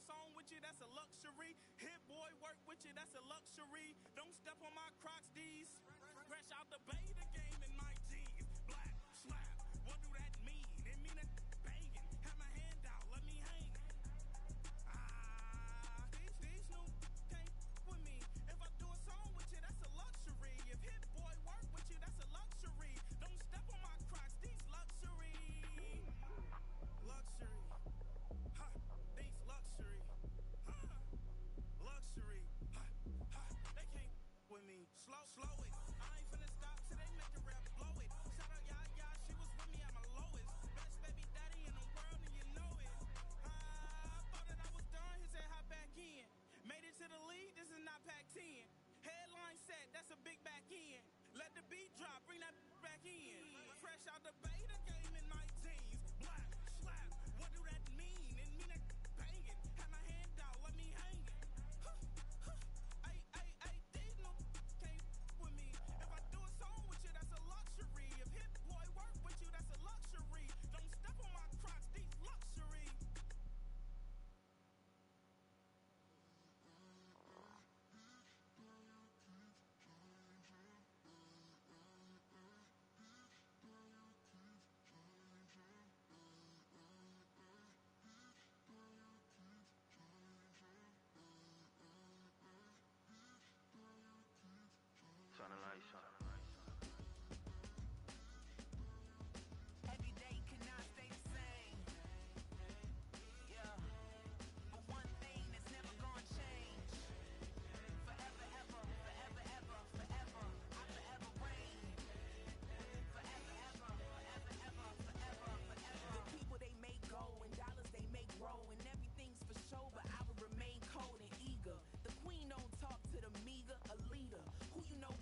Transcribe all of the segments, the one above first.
song with you, that's a luxury. Hit boy work with you, that's a luxury. Don't step on my Crocs, D's. Fresh out the beta game in my jeans. Black, slap, what do that mean? It mean a banging. Have my hand out, let me hang. These new can't with me. If I do a song with you, that's a luxury. If hit boy work with you, that's a luxury. Don't step on my Crocs, these luxury. Luxury. Ha, these luxury. Ha, luxury. Ha, ha, they can't with me. Slow it. I ain't finna stop till they make the rap blow it. Shout out, yeah, she was with me at my lowest. Best baby daddy in the world, and you know it. I thought that I was done, he said hop back in. Made it to the lead, this is not Pac-10. Headline set, that's a big back end. Let the beat drop, bring that back in. Fresh out the beta game in my jeans. Black, slap, what do that mean? It mean that banging. Have my hand out, let me hang it. These no can't with me. If I do a song with you, that's a luxury. If hit boy work with you, that's a luxury. Don't step on my Crocs, these luxury. Turn the lights on. Every day cannot stay the same. Yeah. But one thing that's never gonna change. Forever, ever, forever, ever, forever. I forever reign. Forever, ever, forever, ever, forever, forever. The people they make go and dollars they make grow. And everything's for show, but I will remain cold and eager. The queen don't talk to the meager, a leader. Who you know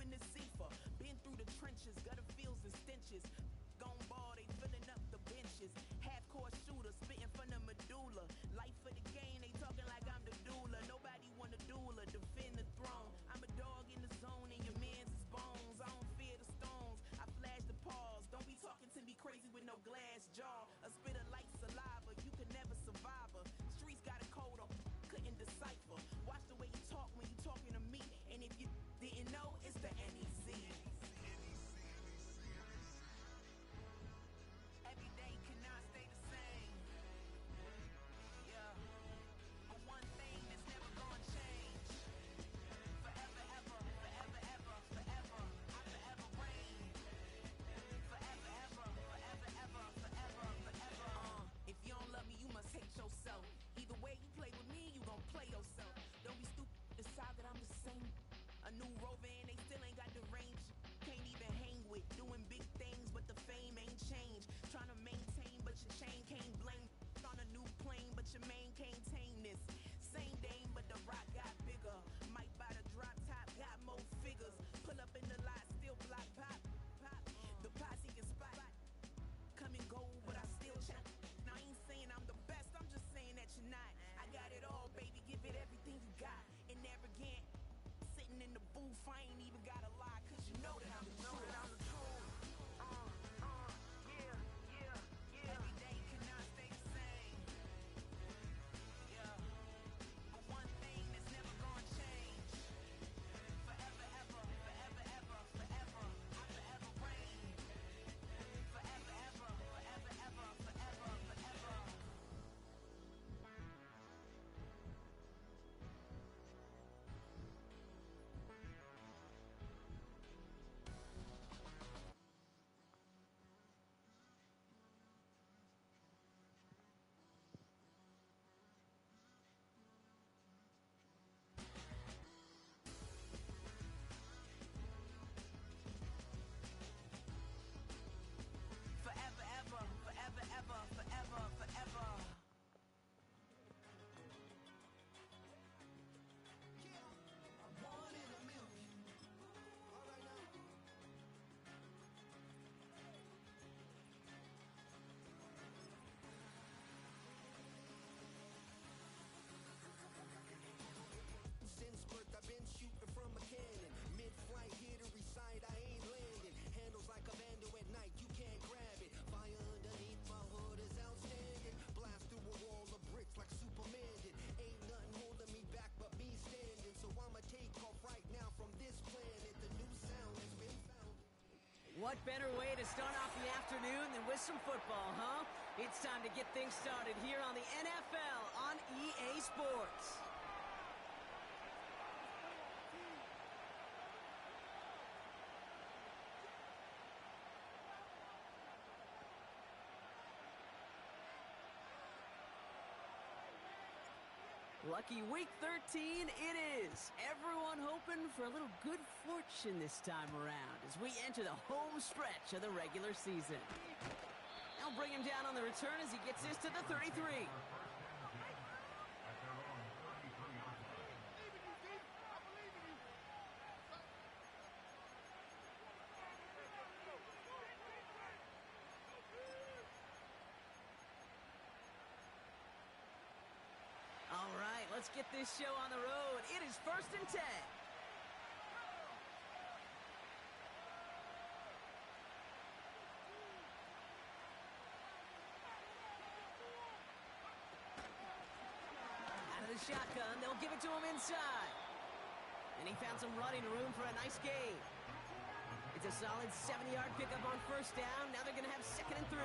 in the Zephyr? Been through the trenches, gutter fields and stenches. Gone ball, they filling up the benches. Half-court shooter, spitting from the medulla. Life for the game, they talking like I'm the doula. Nobody wanna duel or defend the throne. I'm a dog in the zone and your man's is bones. I don't fear the stones, I flash the paws. Don't be talking to me crazy with no glass jaw. A spit of light saliva, you can never survive her. Streets got a code on, couldn't decipher. Watch the way you talk when you talking to me. And if you didn't know, it's the NEC. Every day cannot stay the same. Yeah. But one thing that's never gonna change. Forever, ever, forever, ever, forever. I forever reign. Forever, ever, forever, ever, forever, forever. If you don't love me, you must hate yourself. Either way you play with me, you gon' play yourself. Don't be stupid, decide that I'm the same. A new rover and they still ain't got the range. Can't even hang with, doing big things, but the fame ain't changed. Trying to maintain, but your chain can't blame. On a new plane, but your main can't tame this. Same dame, but the rock got bigger. Might buy the drop top, got more figures. Pull up in the lot, still block pop. The posse can spot. Come and go, but I still check. Now I ain't saying I'm the best, I'm just saying that you're not. I got it all, baby, give it everything you got. And arrogant, sitting in the booth, I ain't even gotta lie, cause you know that I'm the truth. Yeah. Every day cannot stay the same. Yeah. But one thing that's never gonna change. Forever, ever, forever, ever, forever. I forever reign. Forever, ever, forever, ever, forever, forever. what better way to start off the afternoon than with some football, huh? It's time to get things started here on the NFL on EA Sports. Lucky week 13 it is. Everyone hoping for a little good fortune this time around as we enter the home stretch of the regular season. They'll bring him down on the return as he gets this to the 33. All right, let's get this show on the road. It is 1st and 10. Out of the shotgun, they'll give it to him inside. And he found some running room for a nice gain. It's a solid 70-yard pickup on 1st down. Now they're going to have 2nd and 3.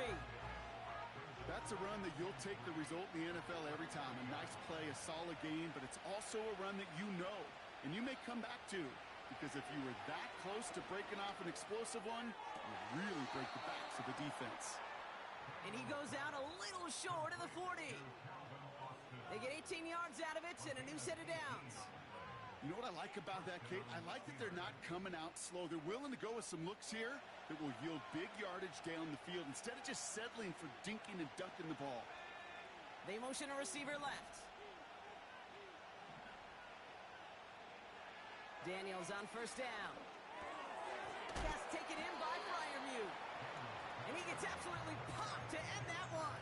That's a run that you'll take the result in the NFL every time. A nice play, a solid game, but it's also a run that you know and you may come back to, because if you were that close to breaking off an explosive one, you really break the backs of the defense. And he goes out a little short of the 40. They get 18 yards out of it and a new set of downs. You know what I like about that, Kate? I like that they're not coming out slow. They're willing to go with some looks here that will yield big yardage down the field instead of just settling for dinking and dunking the ball. They motion a receiver left. Daniels on 1st down. Pass taken in by Fryermuth. And he gets absolutely popped to end that one.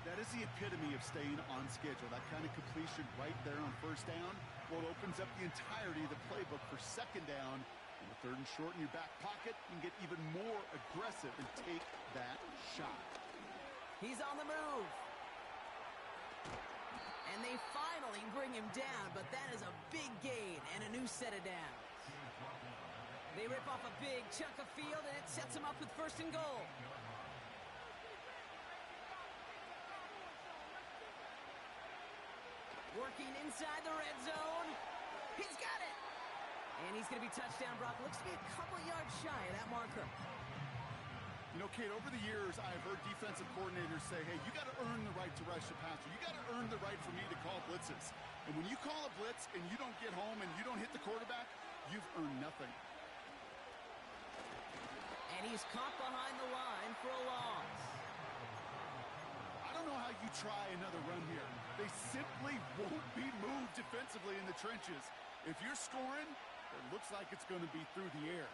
That is the epitome of staying on schedule. That kind of completion right there on 1st down. Well, it opens up the entirety of the playbook for 2nd down. And the 3rd and short in your back pocket, you can get even more aggressive and take that shot. He's on the move. And they finally bring him down, but that is a big gain and a new set of downs. They rip off a big chunk of field, and it sets them up with 1st and goal. Working inside the red zone. He's got it. And he's going to be touchdown, Brock. Looks to be a couple yards shy of that marker. You know, Kate, over the years, I've heard defensive coordinators say, hey, you got to earn the right to rush the passer. You got to earn the right for me to call blitzes. And when you call a blitz and you don't get home and you don't hit the quarterback, you've earned nothing. And he's caught behind the line for a loss. I don't know how you try another run here. They simply won't be moved defensively in the trenches. If you're scoring, it looks like it's going to be through the air.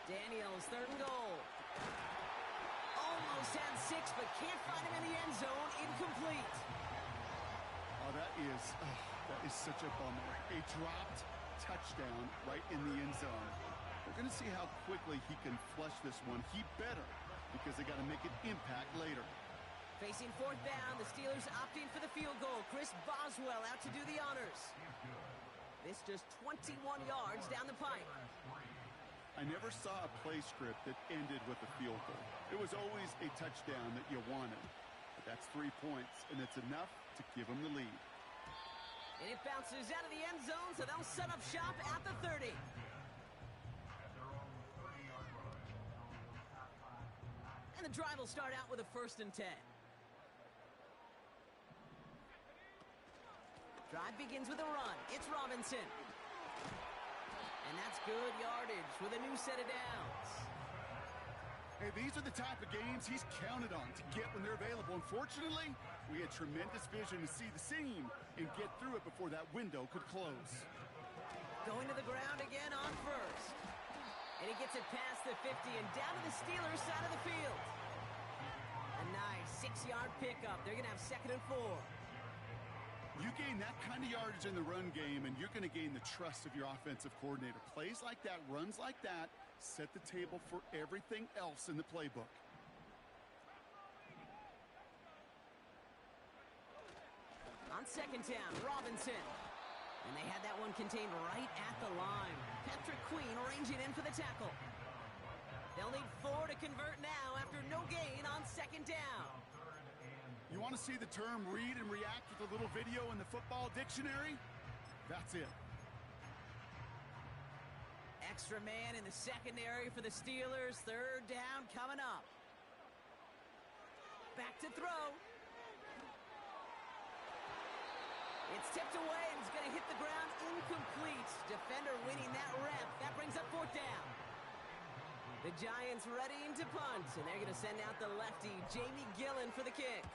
Daniels, 3rd and goal. Almost had 6, but can't find him in the end zone. Incomplete. Oh, that is such a bummer. A dropped touchdown right in the end zone. We're going to see how quickly he can flush this one. He better, because they got to make an impact later. Facing 4th down, the Steelers opting for the field goal. Chris Boswell out to do the honors. This just 21 yards down the pipe. I never saw a play script that ended with a field goal. It was always a touchdown that you wanted. But that's 3 points, and it's enough to give them the lead. And it bounces out of the end zone, so they'll set up shop at the 30. And the drive will start out with a 1st and 10. Drive begins with a run. It's Robinson. And that's good yardage with a new set of downs. Hey, these are the type of games he's counted on to get when they're available. Unfortunately, we had tremendous vision to see the seam and get through it before that window could close. Going to the ground again on 1st. And he gets it past the 50 and down to the Steelers side of the field. A nice 6-yard pickup. They're going to have 2nd and 4. You gain that kind of yardage in the run game, and you're going to gain the trust of your offensive coordinator. Plays like that, runs like that, set the table for everything else in the playbook. On 2nd down, Robinson. And they had that one contained right at the line. Patrick Queen arranging in for the tackle. They'll need 4 to convert now after no gain on second down. You want to see the term read and react with a little video in the football dictionary? That's it. Extra man in the secondary for the Steelers. Third down coming up. Back to throw. It's tipped away and it's going to hit the ground incomplete. Defender winning that rep. That brings up fourth down. The Giants readying to punt, and they're going to send out the lefty, Jamie Gillen, for the kick.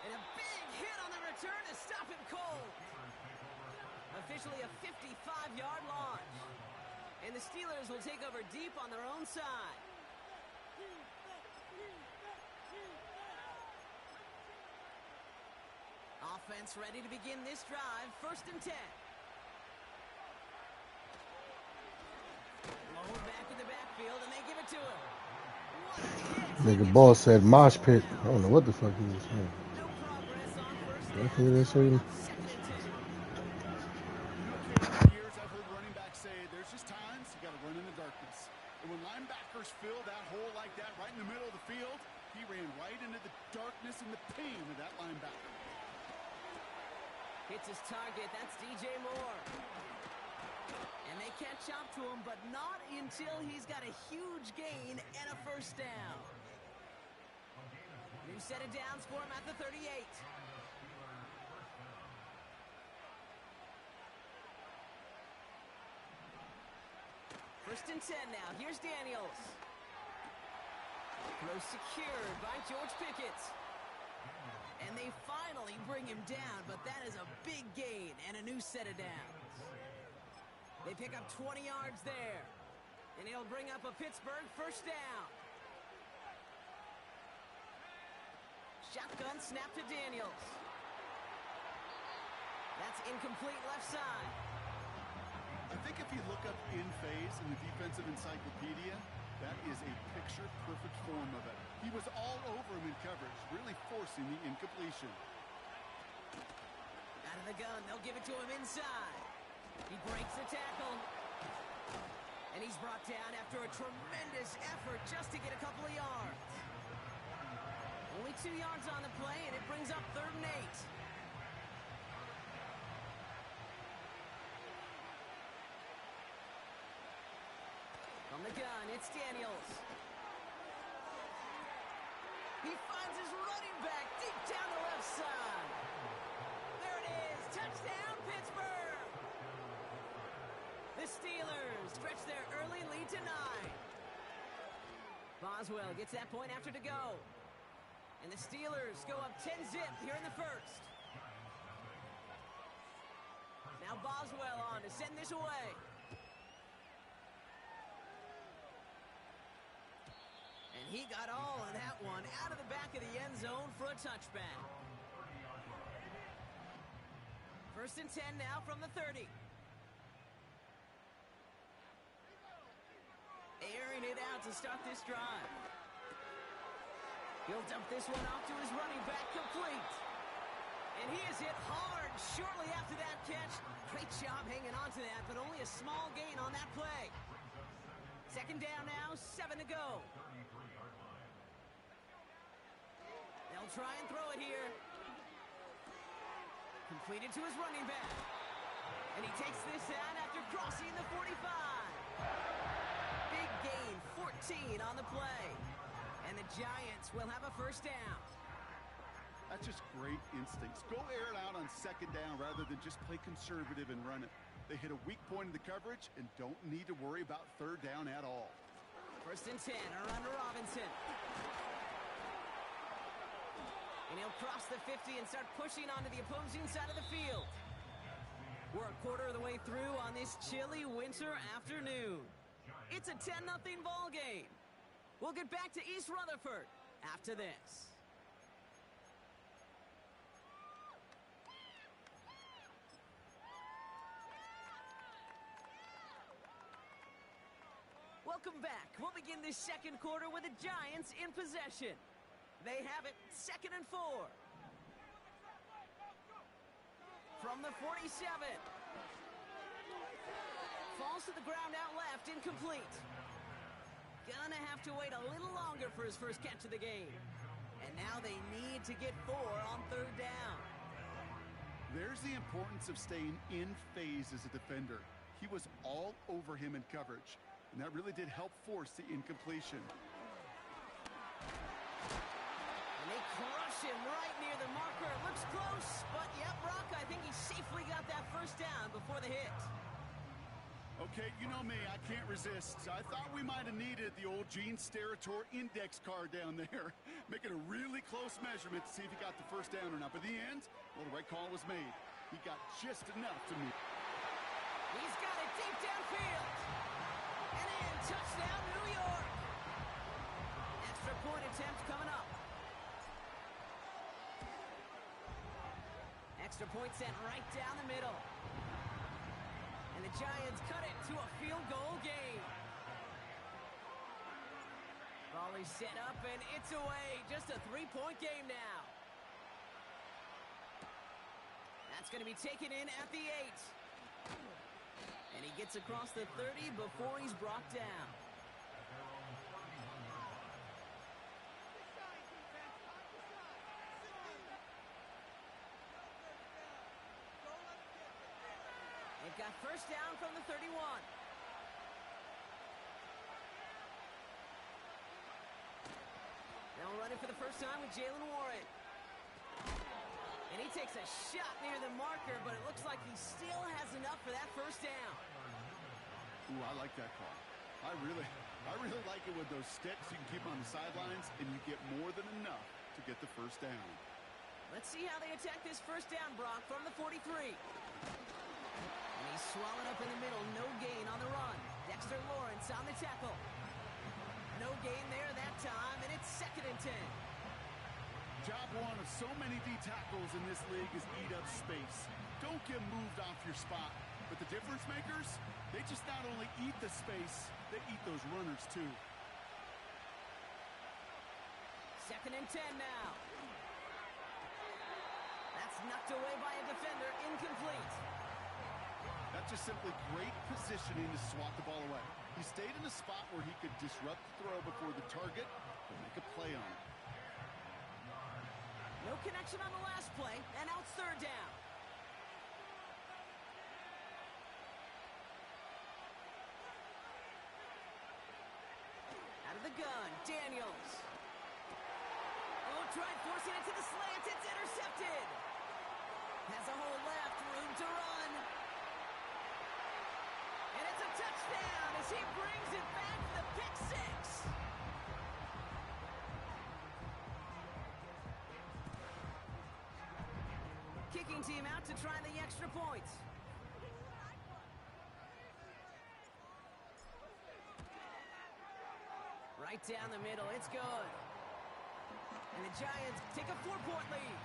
And a big hit on the return to stop him cold. Officially a 55-yard launch. And the Steelers will take over deep on their own side. Offense ready to begin this drive. First and 10. Low back in the backfield, and they give it to him. What a hit! Nigga boss said mosh pit. I don't know what the fuck he was saying. No progress on first I down. hear that shit. Second and 10. For years, I've heard running backs say there's just times you got to run in the darkness. And when linebackers fill that hole like that right in the middle of the field, he ran right into the darkness and the pain of that linebacker. Hits his target. That's DJ Moore. And they catch up to him, but not until he's got a huge gain and a first down. New set of downs for him at the 38. First and 10 now. Here's Daniels. Throw secured by George Pickett. And they finally bring him down, but that is a big gain and a new set of downs. They pick up 20 yards there. And he'll bring up a Pittsburgh first down. Shotgun snap to Daniels. That's incomplete left side. I think if you look up in phase in the defensive encyclopedia, that is a picture-perfect form of it. He was all over him in coverage, really forcing the incompletion. Out of the gun, they'll give it to him inside. He breaks the tackle. And he's brought down after a tremendous effort just to get a couple of yards. Only 2 yards on the play, and it brings up 3rd and 8. From the gun, it's Daniels. He finds his running back deep down the left side. There it is. Touchdown, Pittsburgh. The Steelers stretch their early lead to 9. Boswell gets that point after to go. And the Steelers go up 10-zip here in the first. Now Boswell on to send this away. And he got all of that one out of the back of the end zone for a touchback. First and 10 now from the 30. Airing it out to start this drive. He'll dump this one off to his running back, complete. And he is hit hard shortly after that catch. Great job hanging on to that, but only a small gain on that play. Second down now, 7 to go. They'll try and throw it here. Completed to his running back. And he takes this out after crossing the 45. Big gain, 14 on the play. And the Giants will have a first down. That's just great instincts. Go air it out on second down rather than just play conservative and run it. They hit a weak point in the coverage and don't need to worry about third down at all. First and 10, around to Robinson. And he'll cross the 50 and start pushing onto the opposing side of the field. We're a quarter of the way through on this chilly winter afternoon. It's a 10-0 ball game. We'll get back to East Rutherford after this. Welcome back. We'll begin this second quarter with the Giants in possession. They have it, 2nd and 4. From the 47. Falls to the ground out left, incomplete. Gonna have to wait a little longer for his first catch of the game. And now they need to get 4 on third down. There's the importance of staying in phase as a defender. He was all over him in coverage, and that really did help force the incompletion. And they crush him right near the marker. Looks close, but yep, Brock, I think he safely got that first down before the hit. Okay, you know me, I can't resist. I thought we might have needed the old Gene Steratore index card down there. Making a really close measurement to see if he got the first down or not. But in the end, well, the right call was made. He got just enough to meet. He's got it deep downfield. And in, touchdown, New York. Extra point attempt coming up. Extra point sent right down the middle. And the Giants cut it to a field goal game. Volley set up, and it's away. Just a 3-point game now. That's going to be taken in at the 8. And he gets across the 30 before he's brought down. They've got first down from the 31. They'll run it for the first time with Jaylen Warren. And he takes a shot near the marker, but it looks like he still has enough for that first down. Ooh, I like that call. I really like it with those sticks. You can keep them on the sidelines, and you get more than enough to get the first down. Let's see how they attack this first down, Brock, from the 43. And he's swallowed up in the middle. No gain on the run. Dexter Lawrence on the tackle. No gain there that time, and it's 2nd and 10. Job one of so many D tackles in this league is eat up space. Don't get moved off your spot. But the difference makers, they just not only eat the space, they eat those runners too. 2nd and 10 now. That's knocked away by a defender, incomplete. That's just simply great positioning to swat the ball away. He stayed in a spot where he could disrupt the throw before the target and make a play on it. No connection on the last play, and now it's 3rd down. Out of the gun, Daniels. Oh, tried forcing it to the slant. It's intercepted. Has a hole left, room to run. And it's a touchdown as he brings it back for the pick 6. Kicking team out to try the extra point. Right down the middle, it's good. And the Giants take a 4-point lead.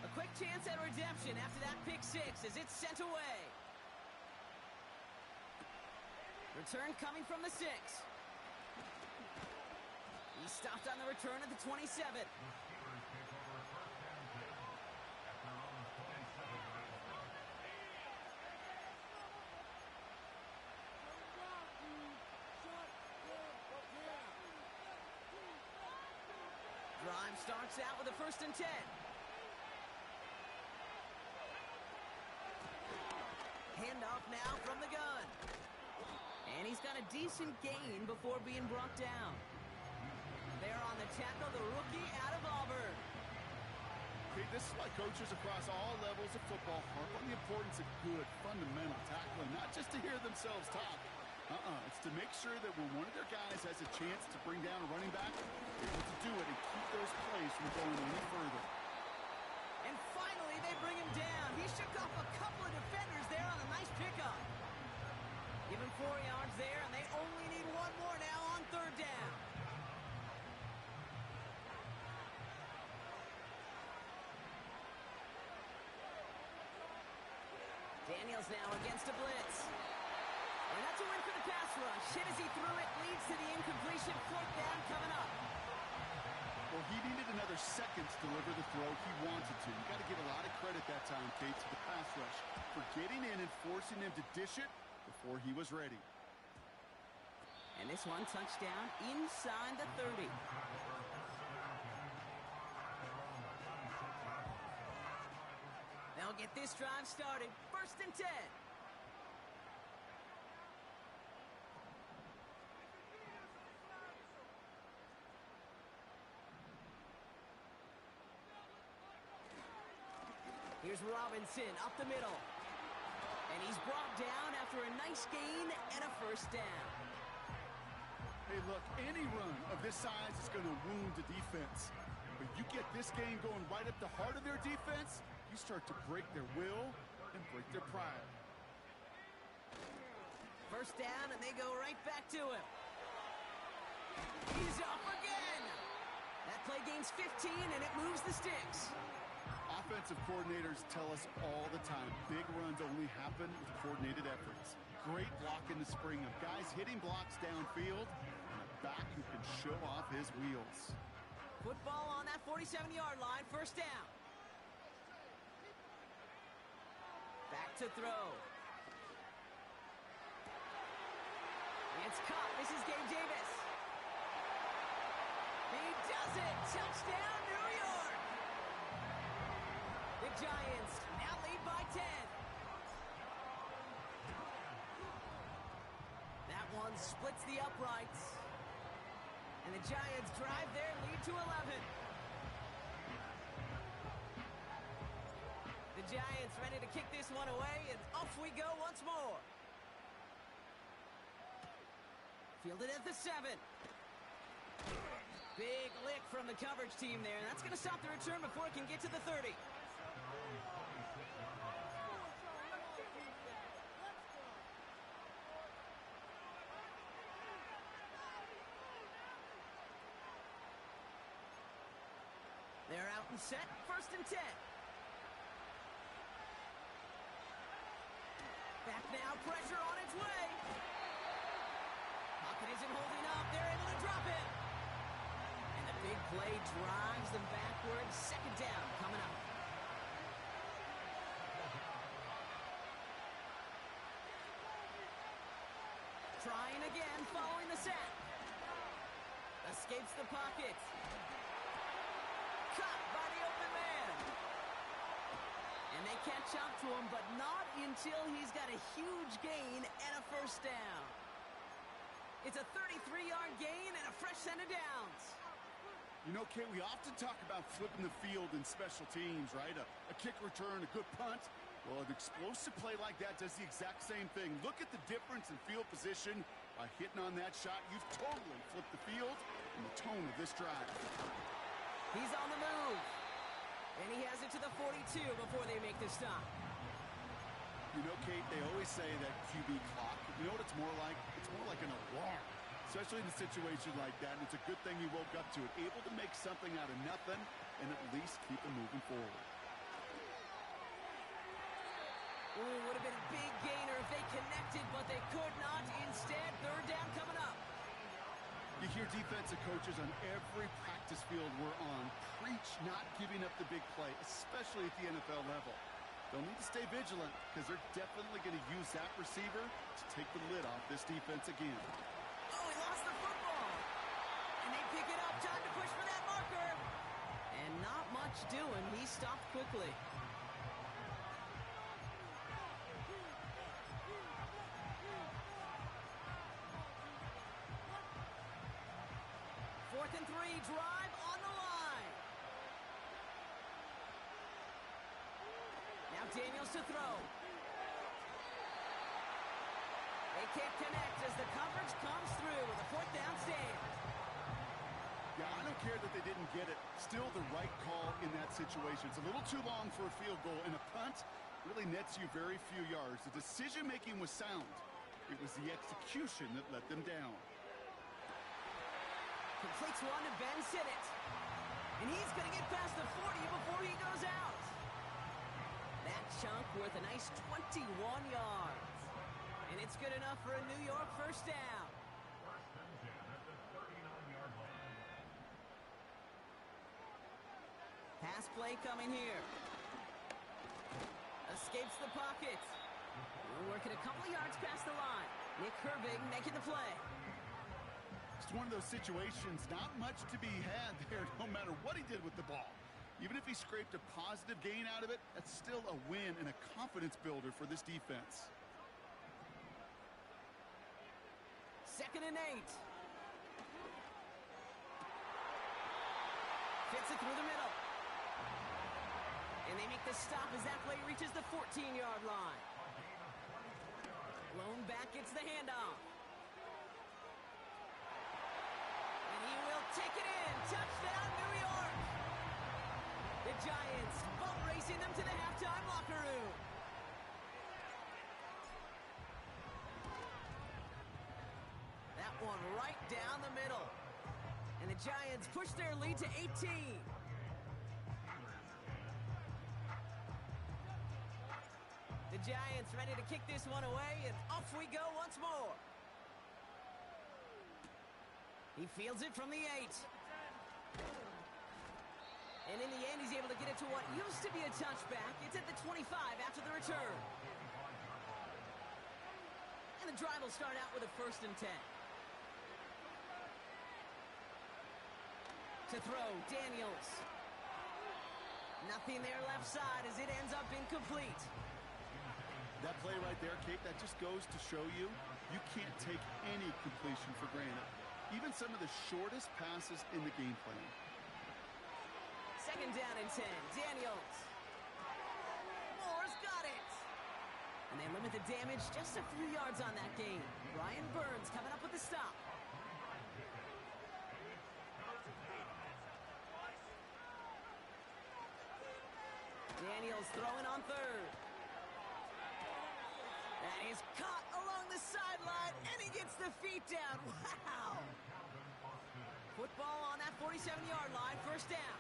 A quick chance at redemption after that pick 6 as it's sent away. Return coming from the 6. He stopped on the return at the 27. Drive starts out with a 1st and 10. Handoff now from the gun. And he's got a decent gain before being brought down. There on the tackle, the rookie out of Auburn. Okay, this is why coaches across all levels of football harp on the importance of good, fundamental tackling, not just to hear themselves talk. It's to make sure that when one of their guys has a chance to bring down a running back, they're able to do it and keep those plays from going any further. And finally, they bring him down. He shook off a couple of defenders there on a nice pickup. Give him 4 yards there, and they only need 1 more now on 3rd down. Daniels now against a blitz. And that's a win for the pass rush. Hit as he threw it, leads to the incompletion. 4th down coming up. Well, he needed another second to deliver the throw he wanted to. You got to give a lot of credit that time, Kate, to the pass rush for getting in and forcing him to dish it before he was ready. And this one touchdown inside the 30. They'll get this drive started. 1st and 10. Here's Robinson up the middle. And he's brought down after a nice gain and a 1st down. Hey, look, any run of this size is going to wound the defense. But you get this game going right up the heart of their defense, you start to break their will and break their pride. 1st down, and they go right back to him. He's up again. That play gains 15, and it moves the sticks. Offensive coordinators tell us all the time, big runs only happen with coordinated efforts. Great block in the spring of guys hitting blocks downfield and a back who can show off his wheels. Football on that 47-yard line, 1st down. Back to throw. It's caught. This is Gabe Davis. He does it. Touchdown, New York. The Giants now lead by 10. That one splits the uprights. And the Giants drive their lead to 11. The Giants ready to kick this one away, and off we go once more. Fielded at the 7. Big lick from the coverage team there, and that's going to stop the return before it can get to the 30. They're out and set, 1st and 10. Back now, pressure on its way. Pocket isn't holding up. They're able to drop it. And the big play drives them backwards. 2nd down coming up. Trying again, following the sack. Escapes the pocket. Caught by the open man. And they catch up to him, but not until he's got a huge gain and a 1st down. It's a 33-yard gain and a fresh set of downs. You know, Kate, we often talk about flipping the field in special teams, right? A kick return, a good punt. Well, an explosive play like that does the exact same thing. Look at the difference in field position. By hitting on that shot, you've totally flipped the field and the tone of this drive. He's on the move. And he has it to the 42 before they make the stop. You know, Kate, they always say that QB clock. You know what it's more like? It's more like an alarm, especially in a situation like that. And it's a good thing he woke up to it, able to make something out of nothing and at least keep him moving forward. Ooh, would have been a big gainer if they connected, but they could not. Instead, 3rd down coming up. You hear defensive coaches on every practice field we're on preach not giving up the big play, especially at the NFL level. They'll need to stay vigilant because they're definitely going to use that receiver to take the lid off this defense again. Oh, he lost the football. And they pick it up. Time to push for that marker. And not much doing. He stopped quickly. Fourth and 3, drive on the line. Now Daniels to throw. They can't connect as the coverage comes through with a 4th down stand. Yeah, I don't care that they didn't get it. Still the right call in that situation. It's a little too long for a field goal, and a punt really nets you very few yards. The decision-making was sound. It was the execution that let them down. Completes one to Ben Sinnott. And he's going to get past the 40 before he goes out. That chunk worth a nice 21 yards. And it's good enough for a New York 1st down. 1st and 10 at the 39-yard line. Pass play coming here. Escapes the pocket. We're working a couple yards past the line. Nick Herbig making the play. It's one of those situations, not much to be had there no matter what he did with the ball. Even if he scraped a positive gain out of it, that's still a win and a confidence builder for this defense. 2nd and 8. Fits it through the middle. And they make the stop as that play reaches the 14-yard line. Lone back gets the handoff. And he will take it in. Touchdown, New York. The Giants boat racing them to the halftime locker room. That one right down the middle. And the Giants push their lead to 18. The Giants ready to kick this one away, and off we go once more. He fields it from the 8. And in the end, he's able to get it to what used to be a touchback. It's at the 25 after the return. And the drive will start out with a 1st and 10. To throw, Daniels. Nothing there left side as it ends up incomplete. That play right there, Kate, that just goes to show you can't take any completion for granted. Even some of the shortest passes in the game plan. 2nd down and 10. Daniels. Moore's got it. And they limit the damage just a few yards on that gain. Brian Burns coming up with the stop. Daniels throwing on 3rd. That is caught along the sideline, and he gets the feet down. Wow! Football on that 47-yard line, 1st down.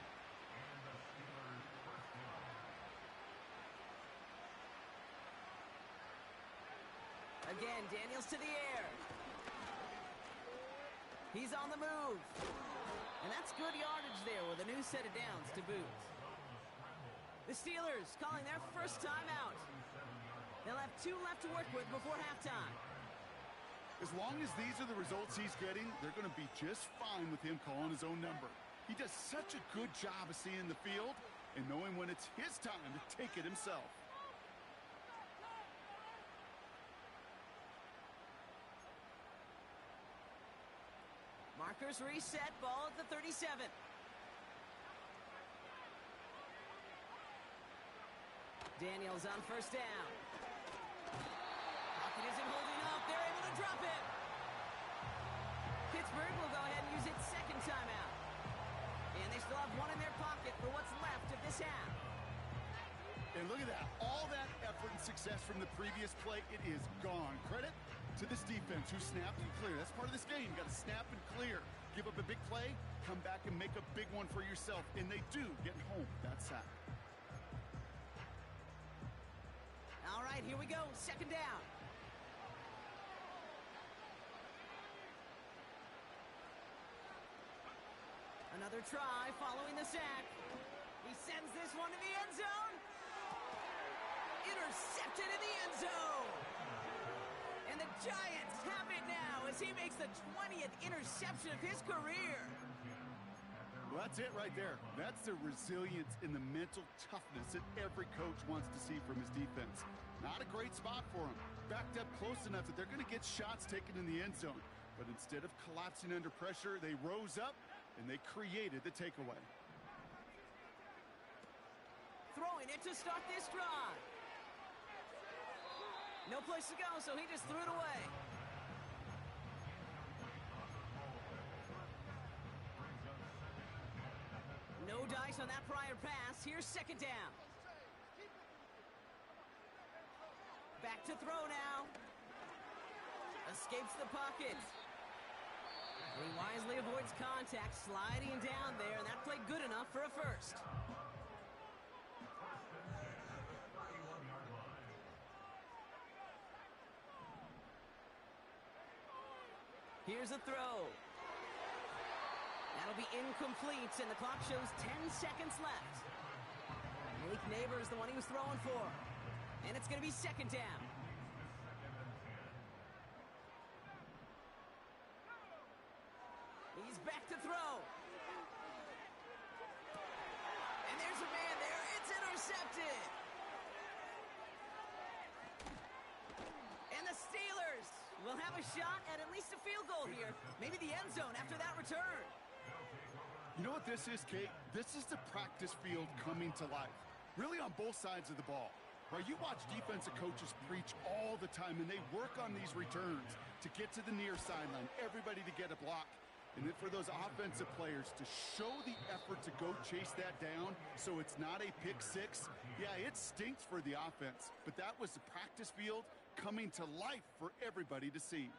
Again, Daniels to the air. He's on the move. And that's good yardage there with a new set of downs to boot. The Steelers calling their first timeout. They'll have 2 left to work with before halftime. As long as these are the results he's getting, they're going to be just fine with him calling his own number. He does such a good job of seeing the field and knowing when it's his time to take it himself. Markers reset, ball at the 37. Daniels on 1st down. Pocket isn't holding up. They're able to drop it. Pittsburgh will go ahead and use its 2nd timeout. And they still have 1 in their pocket for what's left of this half. And look at that. All that effort and success from the previous play, it is gone. Credit to this defense who snapped and cleared. That's part of this game. You got to snap and clear. Give up a big play, come back and make a big one for yourself. And they do get home that sack. All right, here we go. 2nd down. Another try following the sack. He sends this one to the end zone. Intercepted in the end zone. And the Giants have it now as he makes the 20th interception of his career. Well, that's it right there. That's the resilience and the mental toughness that every coach wants to see from his defense. Not a great spot for him. Backed up close enough that they're going to get shots taken in the end zone. But instead of collapsing under pressure, they rose up and they created the takeaway. Throwing it to start this drive. No place to go, so he just threw it away. No dice on that prior pass. Here's 2nd down. Back to throw now. Escapes the pocket. He wisely avoids contact, sliding down there, and that played good enough for a 1st. Here's a throw. That'll be incomplete, and the clock shows 10 seconds left. Malik Neighbors, the one he was throwing for. And it's going to be second down. He's back to throw. And there's a man there. It's intercepted. And the Steelers will have a shot at least a field goal here. Maybe the end zone after that return. You know what this is, Kate? This is the practice field coming to life. Really on both sides of the ball. Right? You watch defensive coaches preach all the time, and they work on these returns to get to the near sideline, everybody to get a block. And then for those offensive players to show the effort to go chase that down so it's not a pick six, yeah, it stinks for the offense. But that was the practice field coming to life for everybody to see.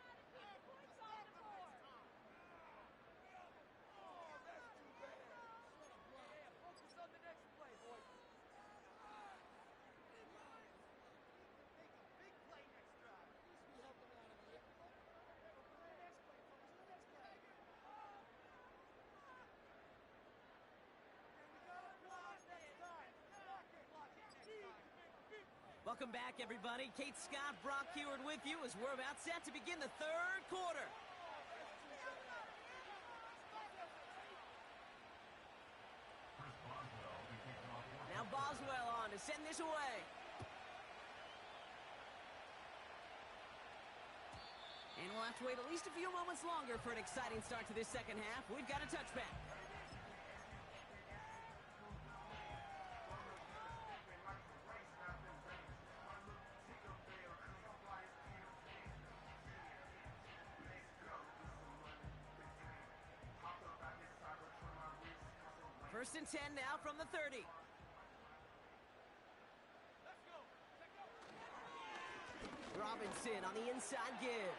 Welcome back, everybody. Kate Scott, Brock Heward with you as we're about set to begin the third quarter. Now Boswell on to send this away. And we'll have to wait at least a few moments longer for an exciting start to this second half. We've got a touchback. First and 10 now from the 30. Robinson on the inside give.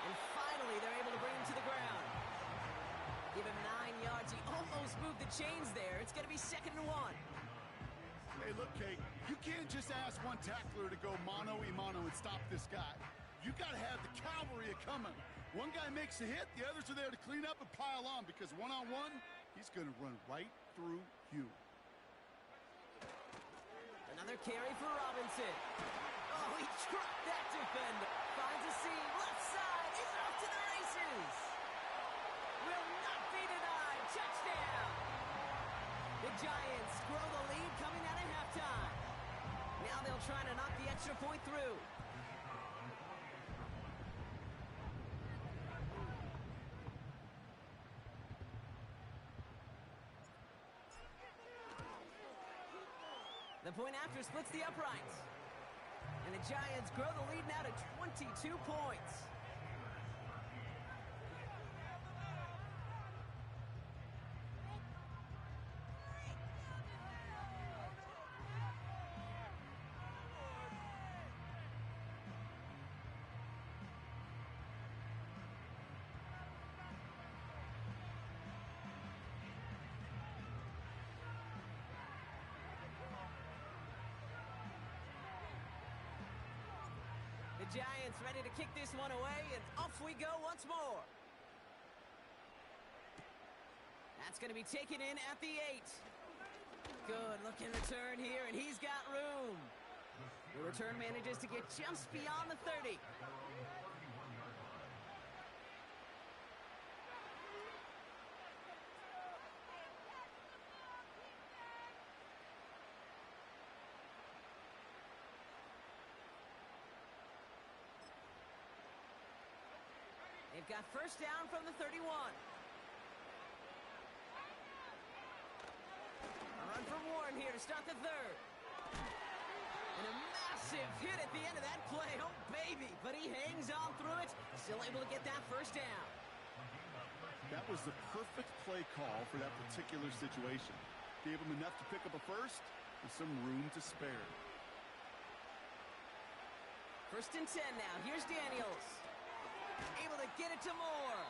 And finally, they're able to bring him to the ground. Give him 9 yards. He almost moved the chains there. It's going to be second and 1. Hey, look, Kate, you can't just ask one tackler to go mano-a-mano and stop this guy. You got to have the cavalry coming. One guy makes a hit, the others are there to clean up and pile on because one-on-one, he's going to run right through you. Another carry for Robinson. Oh, he dropped that defender. Finds a seam, left side. He's off to the races. Will not be denied. Touchdown. The Giants grow the lead coming out of halftime. Now they'll try to knock the extra point through. The point after splits the uprights. And the Giants grow the lead now to 22 points. Giants ready to kick this one away, and off we go once more. That's going to be taken in at the 8. Good looking return here, and he's got room. The return manages to get just beyond the 30. They've got first down from the 31. A run from Warren here to start the third. And a massive hit at the end of that play. Oh, baby. But he hangs on through it. Still able to get that first down. That was the perfect play call for that particular situation. Gave him enough to pick up a first with some room to spare. First and 10 now. Here's Daniels. Able to get it to Moore.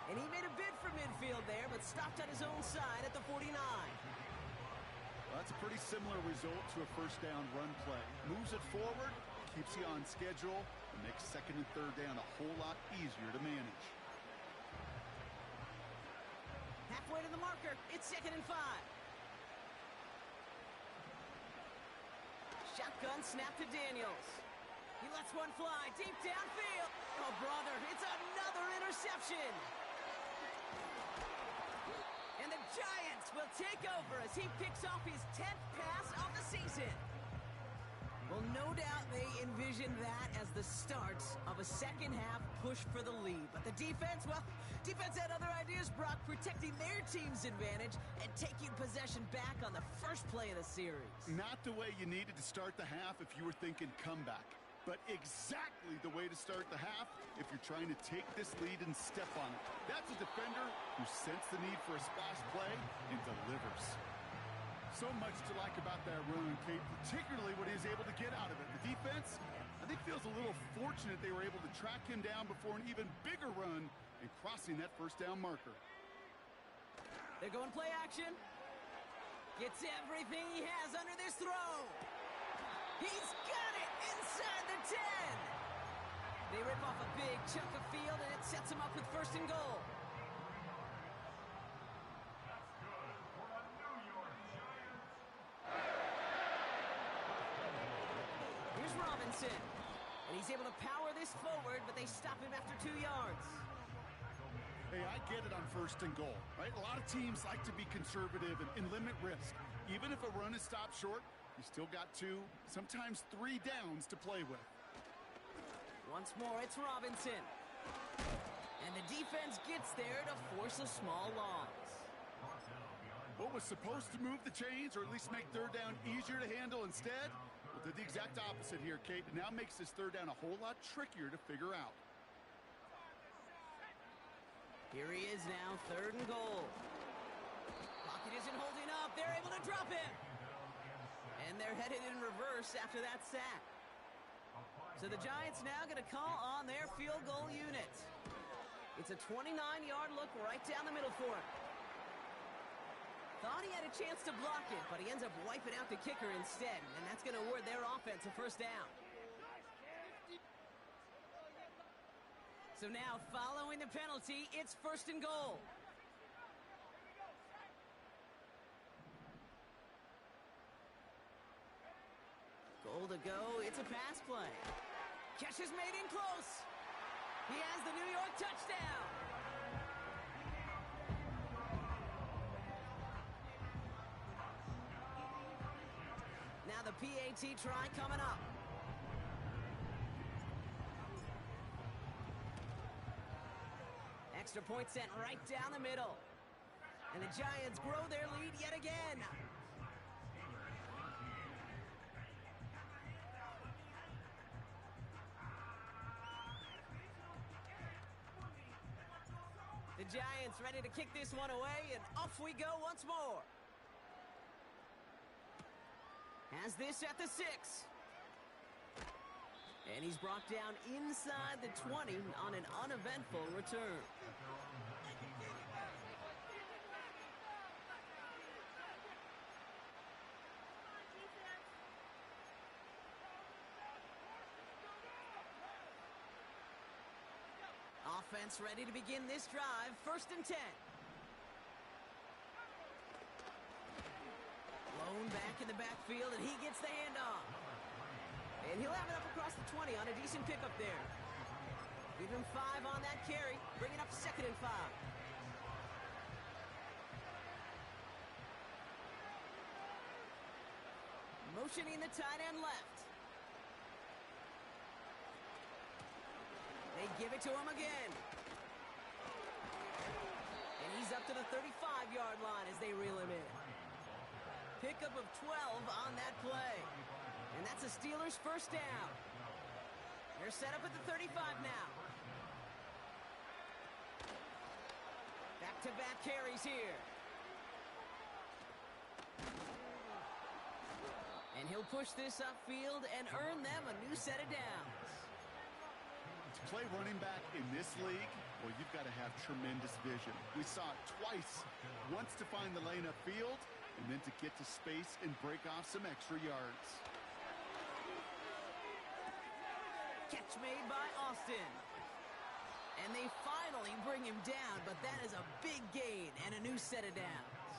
And he made a bid for midfield there, but stopped on his own side at the 49. Well, that's a pretty similar result to a first down run play. Moves it forward, keeps you on schedule, and makes second and third down a whole lot easier to manage. Halfway to the marker. It's 2nd and 5. Shotgun snap to Daniels. He lets one fly deep downfield. Oh, brother, it's another interception. And the Giants will take over as he picks off his 10th pass of the season. Well, no doubt they envisioned that as the start of a second-half push for the lead. But the defense, well, defense had other ideas, Brock, protecting their team's advantage and taking possession back on the first play of the series. Not the way you needed to start the half if you were thinking comeback, but exactly the way to start the half if you're trying to take this lead and step on it. That's a defender who sensed the need for a splash play and delivers. So much to like about that run, Kate, particularly what he was able to get out of it. The defense, I think, feels a little fortunate they were able to track him down before an even bigger run and crossing that first down marker. They're going play action. Gets everything he has under this throw. He's got it inside the 10. They rip off a big chunk of field, and it sets him up with 1st and goal. Here's Robinson. And he's able to power this forward, but they stop him after 2 yards. Hey, I get it on 1st and goal, right? A lot of teams like to be conservative and limit risk. Even if a run is stopped short, you still got 2, sometimes 3 downs to play with. Once more, it's Robinson. And the defense gets there to force a small loss. What was supposed to move the chains or at least make 3rd down easier to handle instead? Well, did the exact opposite here, Kate. It now makes this 3rd down a whole lot trickier to figure out. Here he is now, 3rd and goal. Pocket isn't holding up. They're able to drop him. And they're headed in reverse after that sack. So the Giants now going to call on their field goal unit. It's a 29-yard look right down the middle for him. Thought he had a chance to block it, but he ends up wiping out the kicker instead. And that's going to award their offense a 1st down. So now, following the penalty, it's 1st and goal. Goal to go. It's a pass play. Catch is made in close. He has the New York touchdown. Now the PAT try coming up. Extra point sent right down the middle. And the Giants grow their lead yet again. The Giants ready to kick this one away, and off we go once more. Has this at the 6. And he's brought down inside the 20 on an uneventful return. Offense ready to begin this drive. 1st and 10. Blown back in the backfield, and he gets the handoff. And he'll have it up across the 20 on a decent pickup there. Give him 5 on that carry. Bring it up 2nd and 5. Motioning the tight end left. They give it to him again. And he's up to the 35-yard line as they reel him in. Pickup of 12 on that play. And that's a Steelers 1st down. They're set up at the 35 now. Back-to-back carries here. And he'll push this upfield and earn them a new set of downs. To play running back in this league, well, you've got to have tremendous vision. We saw it twice. Once to find the lane upfield, and then to get to space and break off some extra yards. Catch made by Austin. And they finally bring him down, but that is a big gain and a new set of downs.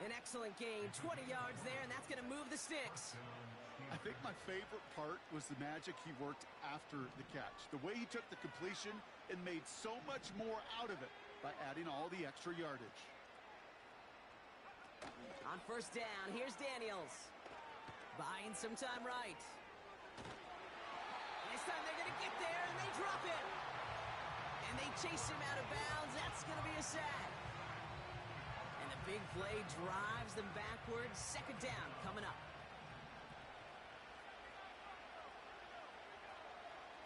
An excellent gain, 20 yards there, and that's going to move the sticks. I think my favorite part was the magic he worked after the catch. The way he took the completion and made so much more out of it by adding all the extra yardage. On first down, here's Daniels. Buying some time right. This time they're going to get there, and they drop it. And they chase him out of bounds. That's going to be a sack. And the big play drives them backwards. Second down coming up.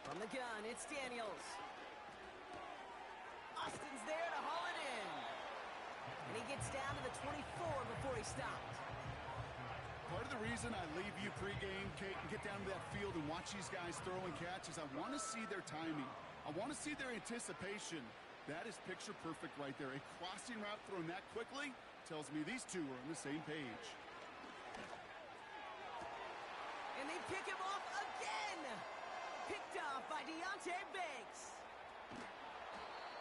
From the gun, it's Daniels. Austin's there to haul it in. And he gets down to the 24 before he stopped. Part of the reason I leave you pregame, Kate, and get down to that field and watch these guys throw and catch is I want to see their timing. I want to see their anticipation. That is picture perfect right there. A crossing route thrown that quickly tells me these two are on the same page. And they pick him off again. Picked off by Deonte Banks.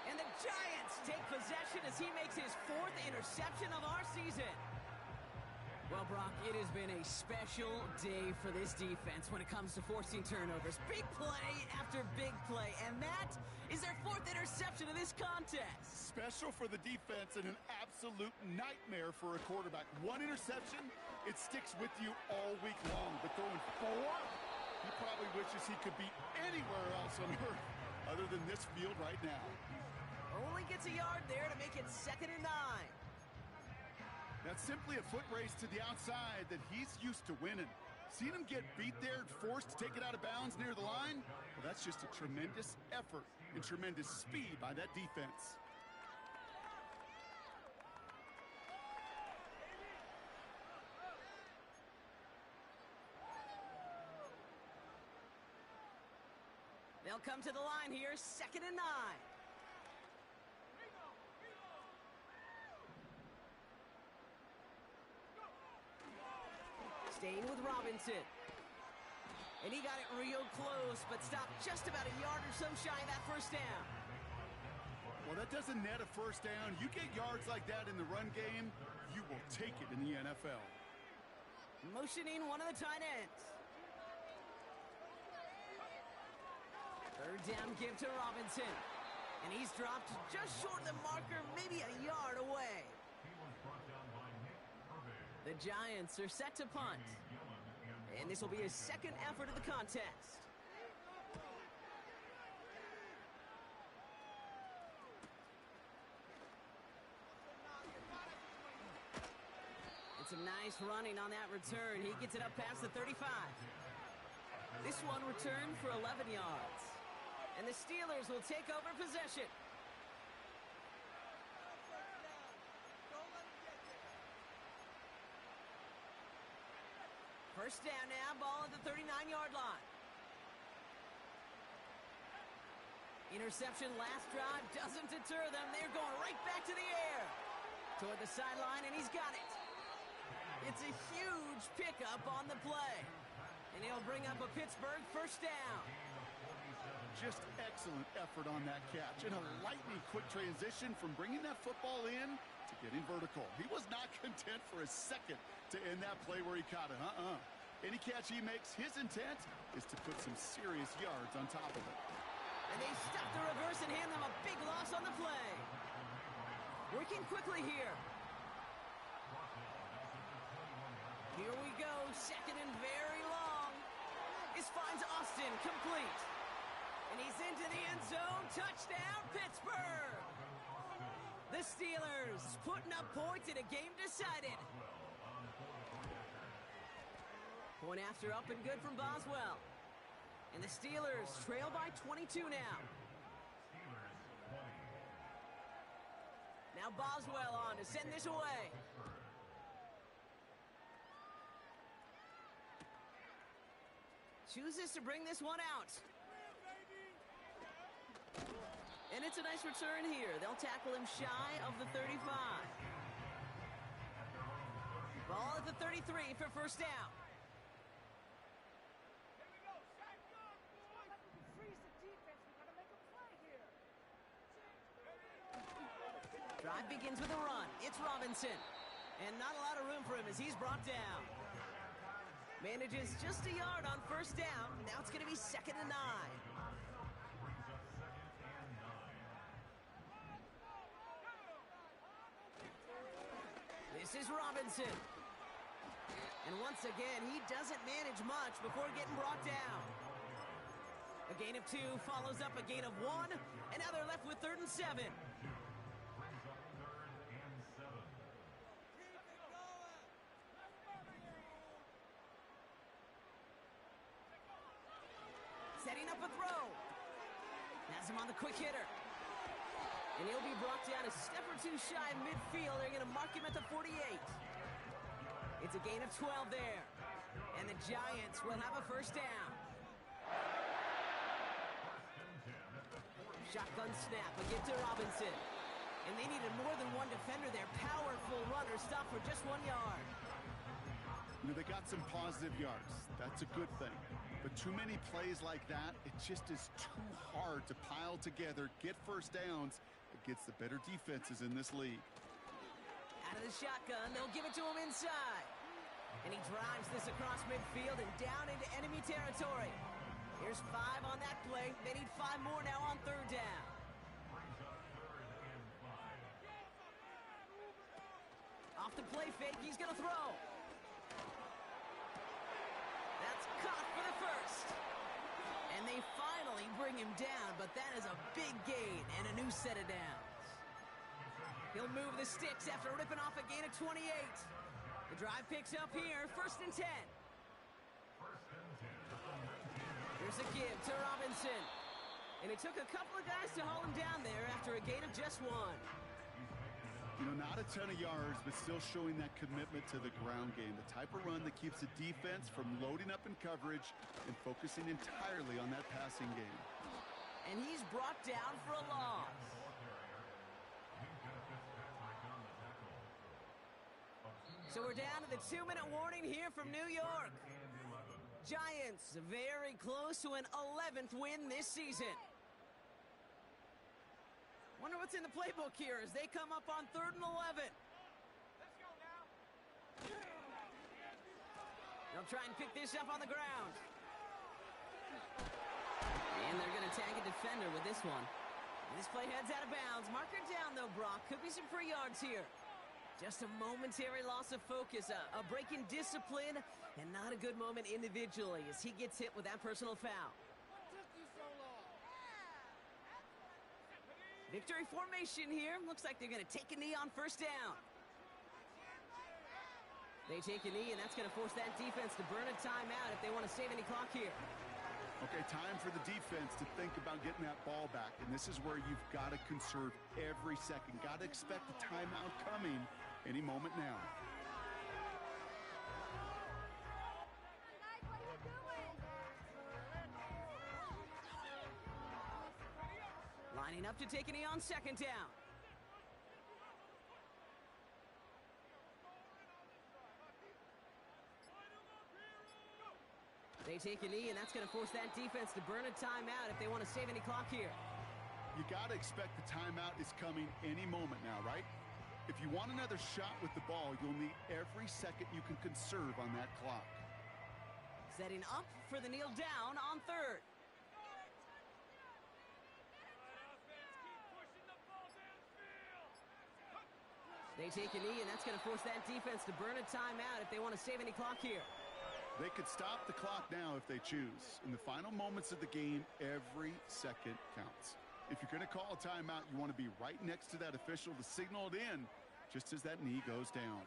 And the Giants take possession as he makes his 4th interception of our season. Well, Brock, it has been a special day for this defense when it comes to forcing turnovers. Big play after big play, and that is their 4th interception of this contest. Special for the defense and an absolute nightmare for a quarterback. 1 interception, it sticks with you all week long. But throwing 4, he probably wishes he could be anywhere else on earth other than this field right now. Only gets a yard there to make it 2nd and 9. That's simply a foot race to the outside that he's used to winning. Seeing him get beat there and forced to take it out of bounds near the line, well, that's just a tremendous effort and tremendous speed by that defense. They'll come to the line here, 2nd and 9. Staying with Robinson. And he got it real close, but stopped just about a yard or so shy of that first down. Well, that doesn't net a first down. You get yards like that in the run game, you will take it in the NFL. Motioning one of the tight ends. 3rd down give to Robinson. And he's dropped just short of the marker, maybe a yard away. The Giants are set to punt. And this will be his 2nd effort of the contest. And some nice running on that return. He gets it up past the 35. This one returned for 11 yards. And the Steelers will take over possession. First down now, ball at the 39-yard line. Interception last drive doesn't deter them. They're going right back to the air. Toward the sideline, and he's got it. It's a huge pickup on the play. And he'll bring up a Pittsburgh first down. Just excellent effort on that catch. And a lightning quick transition from bringing that football in to getting vertical. He was not content for a second to end that play where he caught it. Any catch he makes, his intent is to put some serious yards on top of it. And they stop the reverse and hand them a big loss on the play. Working quickly here. Here we go, 2nd and very long. This finds Austin complete. And he's into the end zone. Touchdown, Pittsburgh. The Steelers putting up points in a game decided. Point after up and good from Boswell. And the Steelers trail by 22 now. Now Boswell on to send this away. Chooses to bring this one out. And it's a nice return here. They'll tackle him shy of the 35. Ball at the 33 for first down. drive begins with a run. It's Robinson. And not a lot of room for him as he's brought down. Manages just a yard on first down. Now it's going to be 2nd and 9. This is Robinson. And once again, he doesn't manage much before getting brought down. A gain of 2 follows up a gain of 1, and now they're left with 3rd and 7. Setting up a throw. Has him on the quick hitter. And he'll be brought down a step or 2 shy of midfield. They're going to mark him at the 48. It's a gain of 12 there. And the Giants will have a first down. Shotgun snap, a give to Robinson. And they needed more than one defender there. Powerful runner, stop for just 1 yard. You know, they got some positive yards. That's a good thing. But too many plays like that, it just is too hard to pile together, get first downs against the better defenses in this league. Out of the shotgun, they'll give it to him inside. And he drives this across midfield and down into enemy territory. Here's 5 on that play. They need 5 more now on 3rd down. Off the play fake, he's going to throw. That's caught for the first. And they finally bring him down, but that is a big gain and a new set of downs. He'll move the sticks after ripping off a gain of 28. The drive picks up here, 1st and 10. Here's a give to Robinson. And it took a couple of guys to haul him down there after a gain of just 1. You know, not a ton of yards, but still showing that commitment to the ground game. The type of run that keeps the defense from loading up in coverage and focusing entirely on that passing game. And he's brought down for a loss. So we're down to the 2-minute warning here from New York. Giants very close to an 11th win this season. Wonder what's in the playbook here as they come up on 3rd and 11. They'll try and pick this up on the ground. And they're going to tag a defender with this one. This play heads out of bounds. Marker down, though, Brock. Could be some free yards here. Just a momentary loss of focus, a break in discipline, and not a good moment individually as he gets hit with that personal foul. Victory formation here. Looks like they're going to take a knee on first down. They take a knee, and that's going to force that defense to burn a timeout if they want to save any clock here. Okay, time for the defense to think about getting that ball back, and this is where you've got to conserve every second. Got to expect a timeout coming any moment now. Lining up to take a knee on 2nd down. They take a knee, and that's going to force that defense to burn a timeout if they want to save any clock here. You got to expect the timeout is coming any moment now, right? If you want another shot with the ball, you'll need every second you can conserve on that clock. Setting up for the kneel down on 3rd. They take a knee, and that's going to force that defense to burn a timeout if they want to save any clock here. They could stop the clock now if they choose. In the final moments of the game, every second counts. If you're going to call a timeout, you want to be right next to that official to signal it in just as that knee goes down.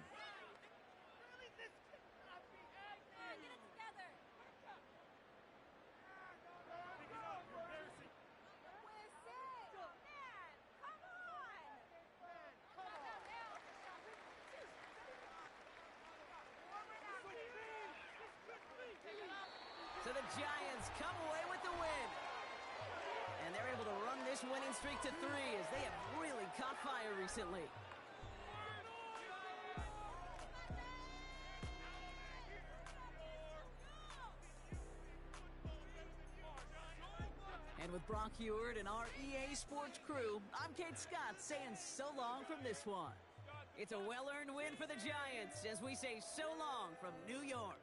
So the Giants come away with the win. And they're able to run this winning streak to 3 as they have really caught fire recently. And with Brock Heward and our EA Sports crew, I'm Kate Scott saying so long from this one. It's a well-earned win for the Giants as we say so long from New York.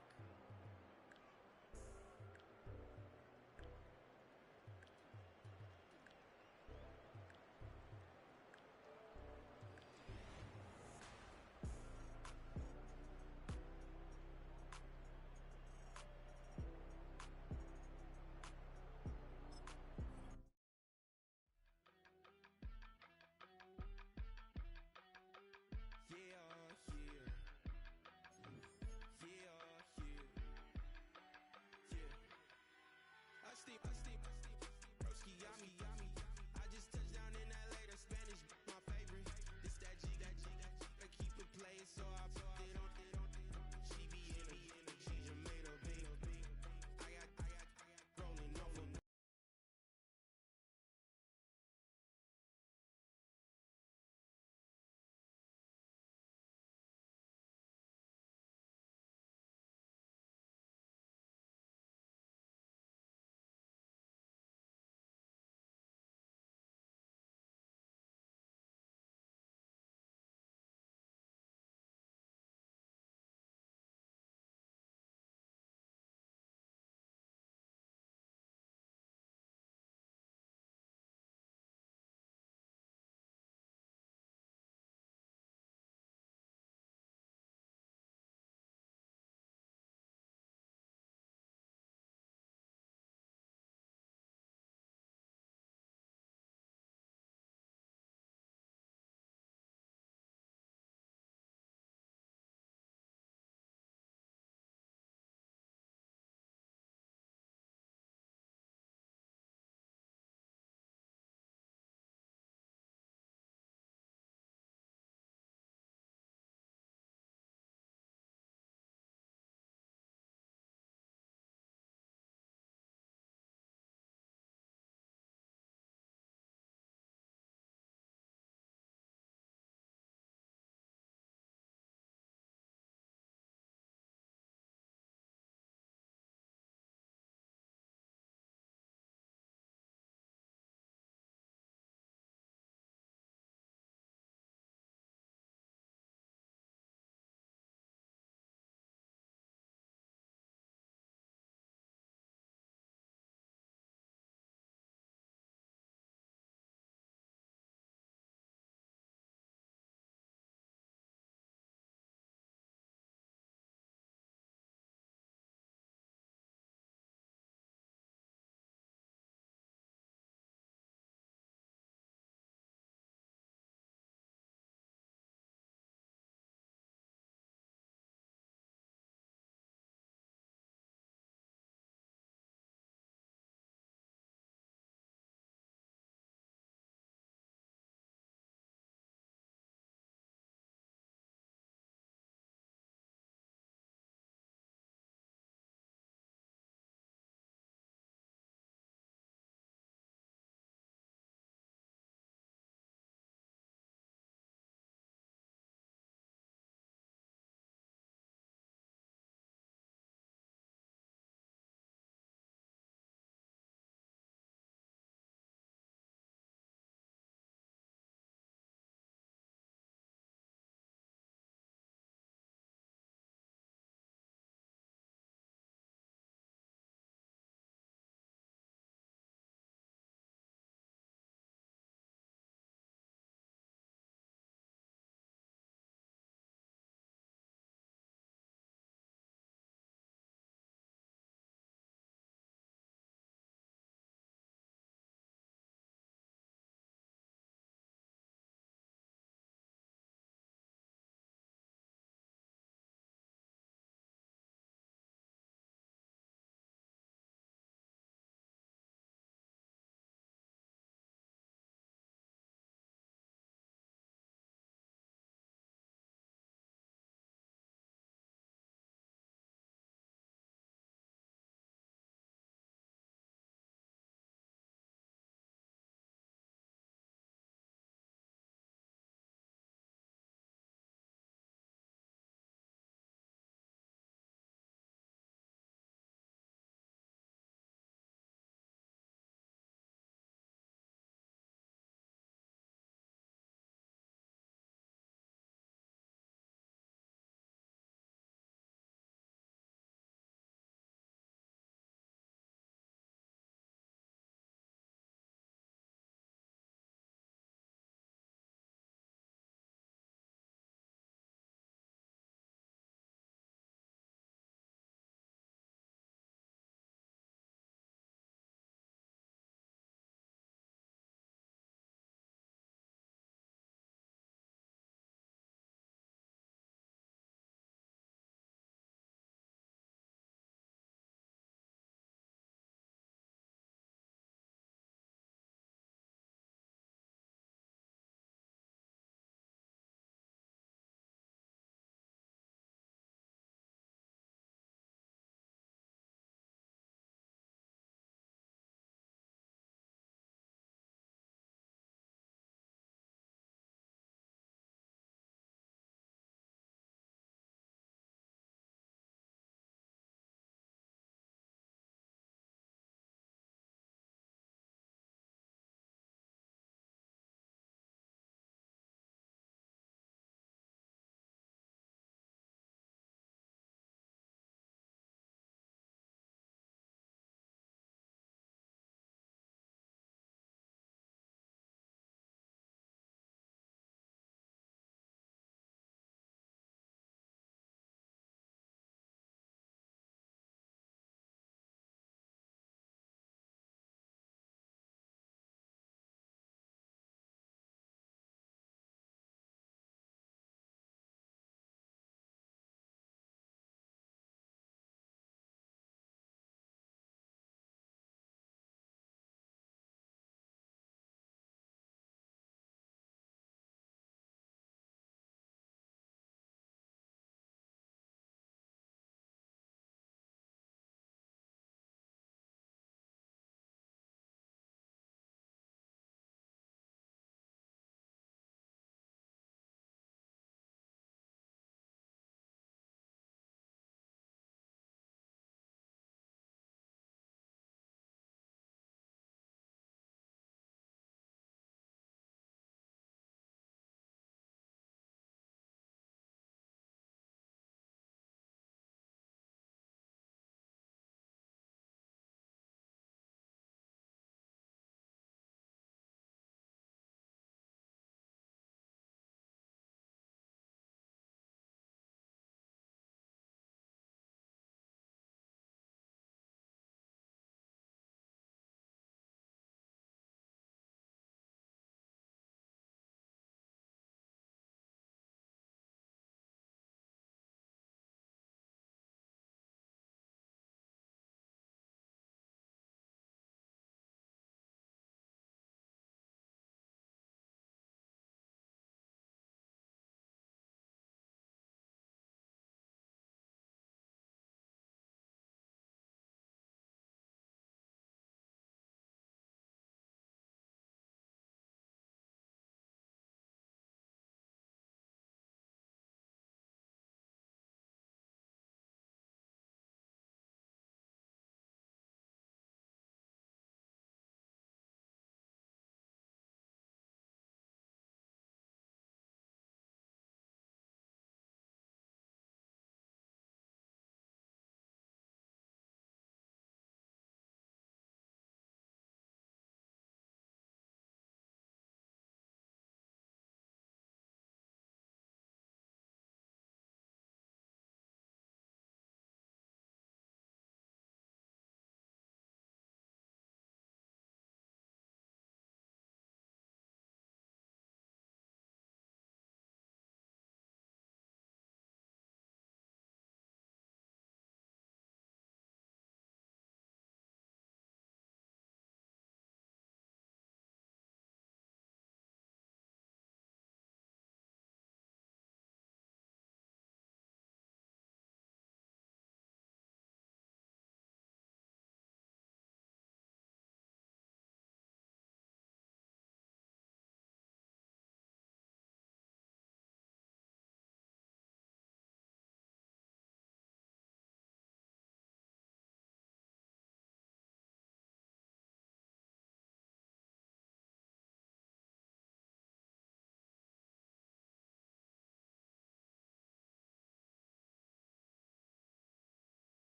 Yeah, yeah. Yeah,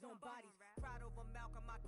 on bodies. Proud over Malcolm, my